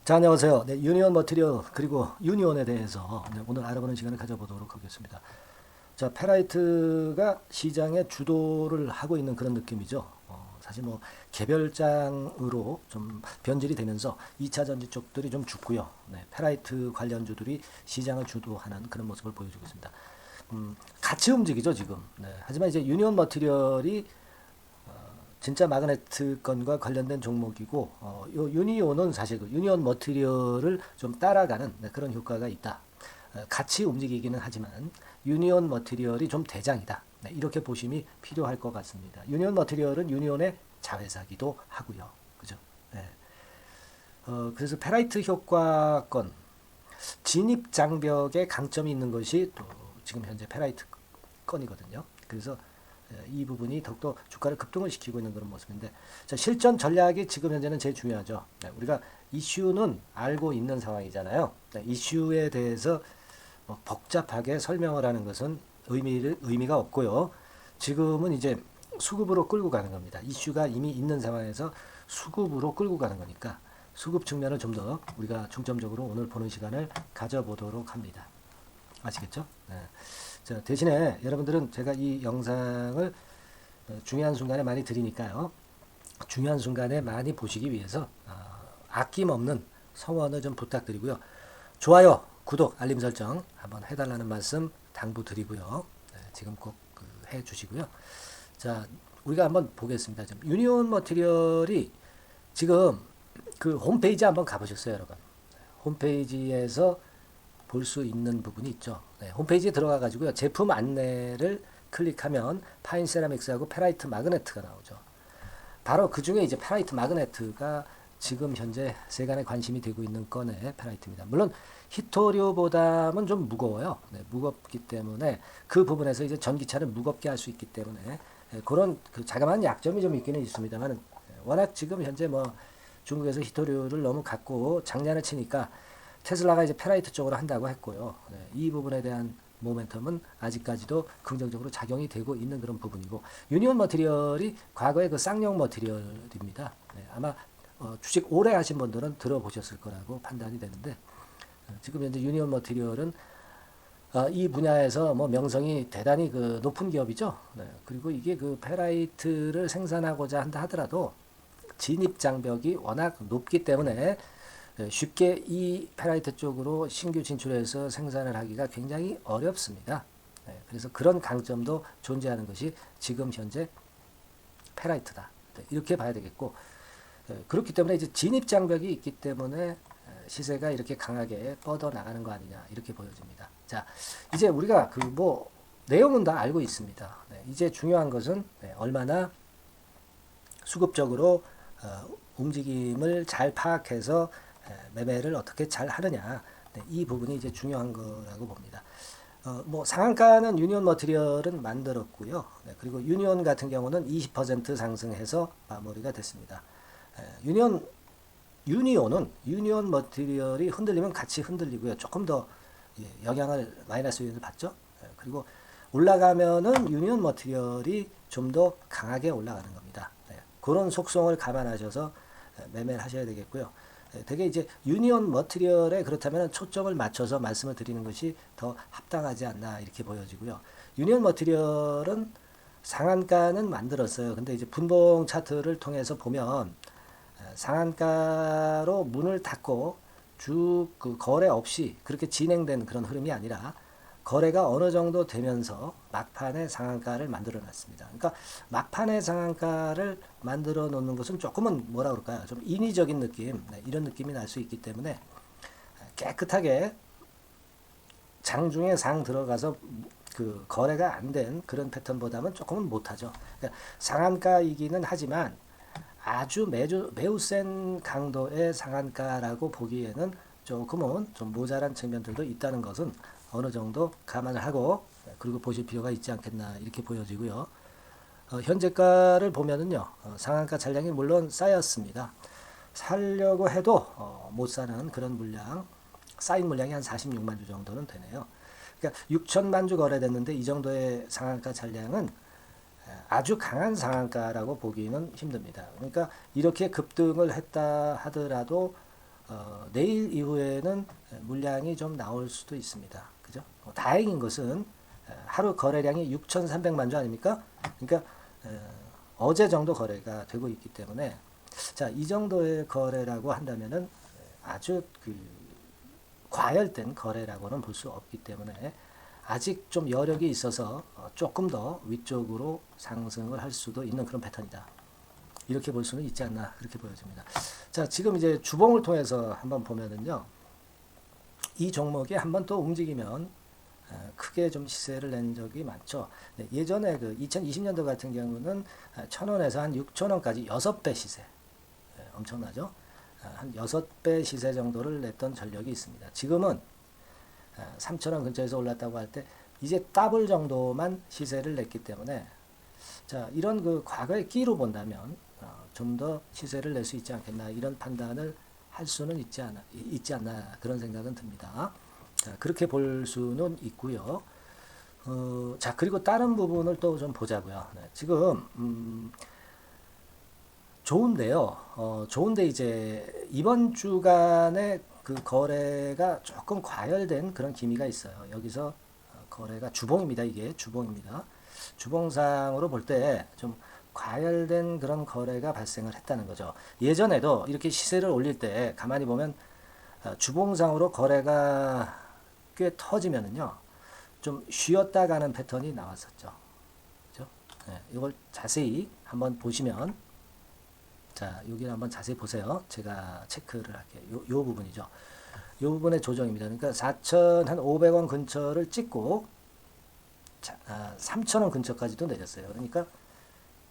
자, 안녕하세요. 네, 유니온 머티리얼 그리고 유니온에 대해서 오늘 알아보는 시간을 가져보도록 하겠습니다. 자, 페라이트가 시장의 주도를 하고 있는 그런 느낌이죠. 사실 뭐 개별장으로 좀 변질이 되면서 2차 전지 쪽들이 좀 죽고요. 네, 페라이트 관련주들이 시장을 주도하는 그런 모습을 보여주고 있습니다. 같이 움직이죠 지금. 네, 하지만 이제 유니온 머티리얼이 진짜 마그네트 건과 관련된 종목이고, 요 유니온은 사실 그 유니온 머티리얼을 좀 따라가는 네, 그런 효과가 있다. 같이 움직이기는 하지만 유니온 머티리얼이 좀 대장이다. 네, 이렇게 보심이 필요할 것 같습니다. 유니온 머티리얼은 유니온의 자회사기도 하고요. 그죠? 네. 그래서 페라이트 효과건 진입 장벽에 강점이 있는 것이 또 지금 현재 페라이트 건이거든요. 그래서 이 부분이 더욱더 주가를 급등을 시키고 있는 그런 모습인데, 자, 실전 전략이 지금 현재는 제일 중요하죠. 네, 우리가 이슈는 알고 있는 상황이잖아요. 네, 이슈에 대해서 뭐 복잡하게 설명을 하는 것은 의미가 없고요. 지금은 이제 수급으로 끌고 가는 겁니다. 이슈가 이미 있는 상황에서 수급으로 끌고 가는 거니까 수급 측면을 좀 더 우리가 중점적으로 오늘 보는 시간을 가져보도록 합니다. 아시겠죠? 네. 자, 대신에 여러분들은 제가 이 영상을 중요한 순간에 많이 드리니까요. 중요한 순간에 많이 보시기 위해서 아낌없는 성원을 좀 부탁드리고요. 좋아요, 구독, 알림 설정 한번 해달라는 말씀 당부드리고요. 네, 지금 꼭 해주시고요. 자, 우리가 한번 보겠습니다. 지금 유니온 머티리얼이 지금 그 홈페이지 한번 가보셨어요, 여러분? 홈페이지에서 볼 수 있는 부분이 있죠. 네, 홈페이지에 들어가 가지고요. 제품 안내를 클릭하면 파인 세라믹스하고 페라이트 마그네트가 나오죠. 바로 그 중에 이제 페라이트 마그네트가 지금 현재 세간에 관심이 되고 있는 건의 페라이트입니다. 물론 히토류보다는 좀 무거워요. 네, 무겁기 때문에 그 부분에서 이제 전기차를 무겁게 할 수 있기 때문에 그런 그 자그마한 약점이 좀 있기는 있습니다만, 워낙 지금 현재 뭐 중국에서 히토류를 너무 갖고 장난을 치니까 테슬라가 이제 페라이트 쪽으로 한다고 했고요. 네, 이 부분에 대한 모멘텀은 아직까지도 긍정적으로 작용이 되고 있는 그런 부분이고, 유니온 머티리얼이 과거의 그 쌍용 머티리얼입니다. 네, 아마 주식 오래 하신 분들은 들어보셨을 거라고 판단이 되는데, 지금 현재 유니온 머티리얼은 이 분야에서 뭐 명성이 대단히 그 높은 기업이죠. 네, 그리고 이게 그 페라이트를 생산하고자 한다 하더라도 진입 장벽이 워낙 높기 때문에 쉽게 이 페라이트 쪽으로 신규 진출해서 생산을 하기가 굉장히 어렵습니다. 그래서 그런 강점도 존재하는 것이 지금 현재 페라이트다. 이렇게 봐야 되겠고, 그렇기 때문에 이제 진입 장벽이 있기 때문에 시세가 이렇게 강하게 뻗어 나가는 거 아니냐 이렇게 보여집니다. 자, 이제 우리가 그 뭐 내용은 다 알고 있습니다. 이제 중요한 것은 얼마나 수급적으로 움직임을 잘 파악해서 매매를 어떻게 잘 하느냐, 이 부분이 이제 중요한 거라고 봅니다. 뭐 상한가는 유니온 머티리얼은 만들었고요. 그리고 유니온 같은 경우는 20% 상승해서 마무리가 됐습니다. 유니온 머티리얼이 흔들리면 같이 흔들리고요. 조금 더 영향을 마이너스 요인을 받죠. 그리고 올라가면은 유니온 머티리얼이 좀 더 강하게 올라가는 겁니다. 그런 속성을 감안하셔서 매매를 하셔야 되겠고요. 되게 이제 유니온 머티리얼에 그렇다면 초점을 맞춰서 말씀을 드리는 것이 더 합당하지 않나 이렇게 보여지고요. 유니온 머티리얼은 상한가는 만들었어요. 근데 이제 분봉 차트를 통해서 보면 상한가로 문을 닫고 쭉 그 거래 없이 그렇게 진행된 그런 흐름이 아니라 거래가 어느 정도 되면서 막판에 상한가를 만들어 놨습니다. 그러니까 막판에 상한가를 만들어 놓는 것은 조금은 뭐라 그럴까요? 좀 인위적인 느낌, 이런 느낌이 날 수 있기 때문에 깨끗하게 장중에 상 들어가서 그 거래가 안 된 그런 패턴보다는 조금은 못하죠. 그러니까 상한가이기는 하지만 아주 매우 센 강도의 상한가라고 보기에는 조금은 좀 모자란 측면들도 있다는 것은 어느 정도 감안을 하고 그리고 보실 필요가 있지 않겠나 이렇게 보여지고요. 현재가를 보면은요, 상한가 잔량이 물론 쌓였습니다. 살려고 해도 못 사는 그런 물량, 쌓인 물량이 한 46만 주 정도는 되네요. 그러니까 6천만 주 거래됐는데 이 정도의 상한가 잔량은 아주 강한 상한가라고 보기는 힘듭니다. 그러니까 이렇게 급등을 했다 하더라도 내일 이후에는 물량이 좀 나올 수도 있습니다. 그죠? 다행인 것은 하루 거래량이 6,300만 주 아닙니까? 그러니까 어제 정도 거래가 되고 있기 때문에 자, 이 정도의 거래라고 한다면은 아주 과열된 거래라고는 볼 수 없기 때문에 아직 좀 여력이 있어서 조금 더 위쪽으로 상승을 할 수도 있는 그런 패턴이다. 이렇게 볼 수는 있지 않나 그렇게 보여집니다. 자, 지금 이제 주봉을 통해서 한번 보면은요, 이 종목이 한번 또 움직이면 크게 좀 시세를 낸 적이 많죠. 네, 예전에 그 2020년도 같은 경우는 1,000원에서 한 6,000원까지 6배 시세, 엄청나죠? 한 6배 시세 정도를 냈던 전력이 있습니다. 지금은 3,000원 근처에서 올랐다고 할 때 이제 더블 정도만 시세를 냈기 때문에 자, 이런 그 과거의 끼로 본다면 좀 더 시세를 낼 수 있지 않겠나 이런 판단을 할 수는 있지 않나 그런 생각은 듭니다. 자, 그렇게 볼 수는 있고요. 자, 그리고 다른 부분을 또 좀 보자고요. 네, 지금 좋은데요. 좋은데 이제 이번 주간에 그 거래가 조금 과열된 그런 기미가 있어요. 여기서 거래가 주봉입니다. 이게 주봉입니다. 주봉상으로 볼 때 좀 과열된 그런 거래가 발생을 했다는 거죠. 예전에도 이렇게 시세를 올릴 때 가만히 보면 주봉상으로 거래가 꽤 터지면은요, 좀 쉬었다 가는 패턴이 나왔었죠. 그죠? 네, 이걸 자세히 한번 보시면, 자, 여기를 한번 자세히 보세요. 제가 체크를 할게요. 요 부분이죠. 요 부분의 조정입니다. 그러니까 4,500원 근처를 찍고 3,000원 근처까지도 내렸어요. 그러니까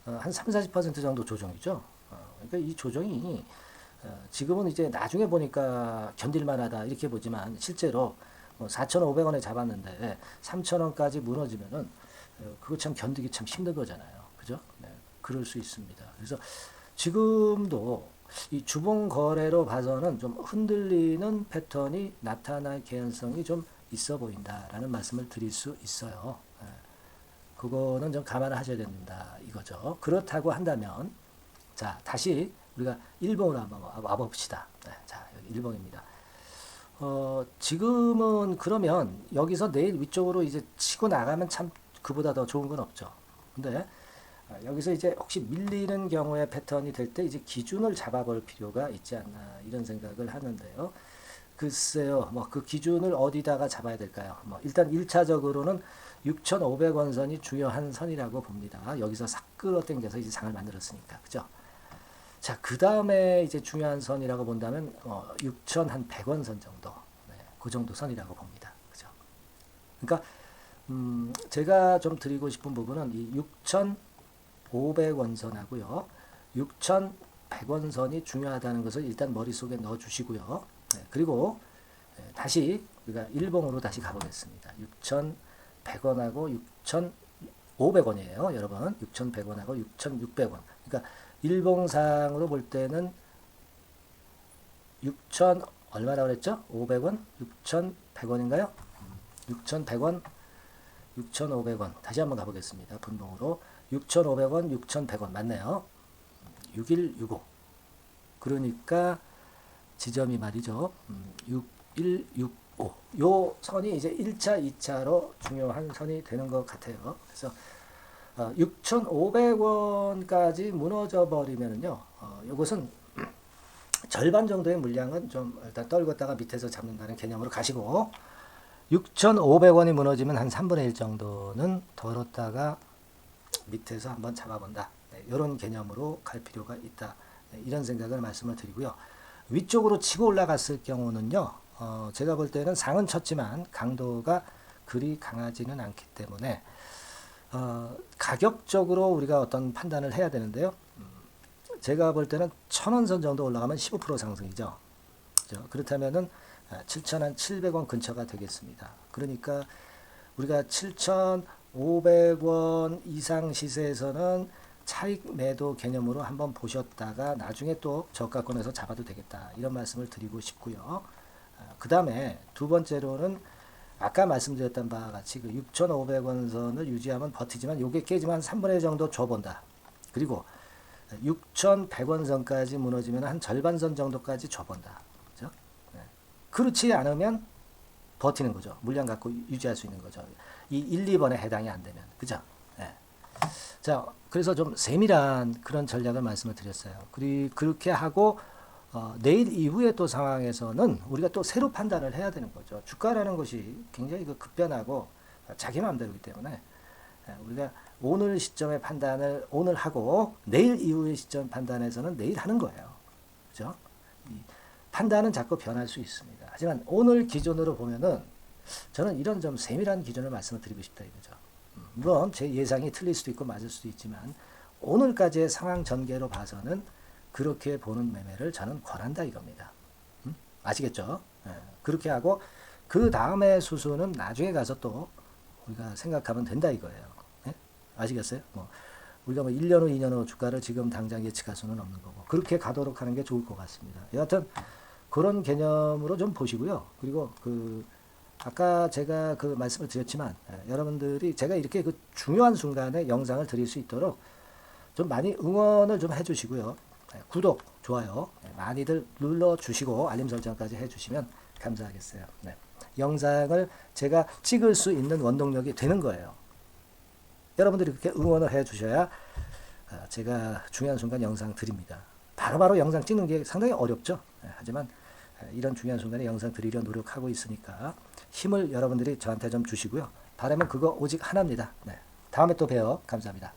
한 3-40% 정도 조정이죠. 그러니까 이 조정이 지금은 이제 나중에 보니까 견딜만하다 이렇게 보지만 실제로 4,500원에 잡았는데 3,000원까지 무너지면은 그거 참 견디기 참 힘든 거잖아요. 그죠? 네, 그럴 수 있습니다. 그래서 지금도 이 주봉 거래로 봐서는 좀 흔들리는 패턴이 나타날 개연성이 좀 있어 보인다라는 말씀을 드릴 수 있어요. 그거는 좀 감안을 하셔야 된다 이거죠. 그렇다고 한다면 자, 다시 우리가 일봉으로 한번 와봅시다. 네, 자, 여기 일봉입니다. 지금은 그러면 여기서 내일 위쪽으로 이제 치고 나가면 참 그보다 더 좋은 건 없죠. 근데 여기서 이제 혹시 밀리는 경우의 패턴이 될 때 이제 기준을 잡아볼 필요가 있지 않나 이런 생각을 하는데요. 글쎄요, 뭐 그 기준을 어디다가 잡아야 될까요? 뭐 일단 1차적으로는 6,500원 선이 중요한 선이라고 봅니다. 여기서 싹 끌어당겨서 이제 장을 만들었으니까, 그죠? 자, 그 다음에 이제 중요한 선이라고 본다면 6,100원 선 정도, 네, 그 정도 선이라고 봅니다, 그죠? 그러니까 제가 좀 드리고 싶은 부분은 이 6,500원 선하고요, 6,100원 선이 중요하다는 것을 일단 머릿속에 넣어주시고요. 네, 그리고 다시 우리가 일봉으로 다시 가보겠습니다. 6,100원하고 6,500원이에요. 여러분 6,100원하고 6,600원. 그러니까 일봉상으로 볼 때는 6,000 얼마나 그랬죠? 500원? 6,100원인가요? 6,100원, 6,500원. 다시 한번 가보겠습니다. 분봉으로 6,500원, 6,100원 맞네요. 6165. 그러니까 지점이 말이죠. 6165. 요 선이 이제 1차, 2차로 중요한 선이 되는 것 같아요. 그래서 6,500원까지 무너져 버리면은요, 이것은 절반 정도의 물량은 좀 일단 떨궜다가 밑에서 잡는다는 개념으로 가시고, 6,500원이 무너지면 한 3분의 1 정도는 덜었다가 밑에서 한번 잡아본다. 네, 이런 개념으로 갈 필요가 있다. 네, 이런 생각을 말씀을 드리고요. 위쪽으로 치고 올라갔을 경우는요, 제가 볼 때는 상은 쳤지만 강도가 그리 강하지는 않기 때문에 가격적으로 우리가 어떤 판단을 해야 되는데요. 제가 볼 때는 1,000원선 정도 올라가면 15% 상승이죠. 그렇죠? 그렇다면은 7,700원 근처가 되겠습니다. 그러니까 우리가 7,500원 이상 시세에서는 차익 매도 개념으로 한번 보셨다가 나중에 또 저가권에서 잡아도 되겠다 이런 말씀을 드리고 싶고요. 그 다음에 두 번째로는 아까 말씀드렸던 바와 같이 그 6,500원 선을 유지하면 버티지만 요게 깨지만 3분의 1 정도 줘본다. 그리고 6,100원 선까지 무너지면 한 절반 선 정도까지 줘본다. 그죠? 그렇지 않으면 버티는 거죠. 물량 갖고 유지할 수 있는 거죠. 이 1, 2번에 해당이 안 되면. 그죠? 예. 자, 그래서 좀 세밀한 그런 전략을 말씀을 드렸어요. 그리고 그렇게 하고 내일 이후에 또 상황에서는 우리가 또 새로 판단을 해야 되는 거죠. 주가라는 것이 굉장히 급변하고 자기 마음대로이기 때문에 우리가 오늘 시점의 판단을 오늘 하고 내일 이후의 시점 판단에서는 내일 하는 거예요. 그죠? 이 판단은 자꾸 변할 수 있습니다. 하지만 오늘 기준으로 보면은 저는 이런 좀 세밀한 기준을 말씀을 드리고 싶다 이거죠. 물론 제 예상이 틀릴 수도 있고 맞을 수도 있지만 오늘까지의 상황 전개로 봐서는 그렇게 보는 매매를 저는 권한다 이겁니다. 아시겠죠? 예, 그렇게 하고 그 다음에 수수는 나중에 가서 또 우리가 생각하면 된다 이거예요. 예? 아시겠어요? 우리가 1년 후, 2년 후 주가를 지금 당장 예측할 수는 없는 거고 그렇게 가도록 하는 게 좋을 것 같습니다. 여하튼 그런 개념으로 좀 보시고요. 그리고 아까 제가 말씀을 드렸지만 여러분들이 제가 이렇게 중요한 순간에 영상을 드릴 수 있도록 좀 많이 응원을 좀 해주시고요. 구독, 좋아요 많이들 눌러주시고 알림 설정까지 해주시면 감사하겠어요. 네. 영상을 제가 찍을 수 있는 원동력이 되는 거예요. 여러분들이 그렇게 응원을 해주셔야 제가 중요한 순간 영상 드립니다. 바로바로 영상 찍는 게 상당히 어렵죠. 하지만 이런 중요한 순간에 영상 드리려 노력하고 있으니까 힘을 여러분들이 저한테 좀 주시고요. 바람은 그거 오직 하나입니다. 네. 다음에 또 봬요. 감사합니다.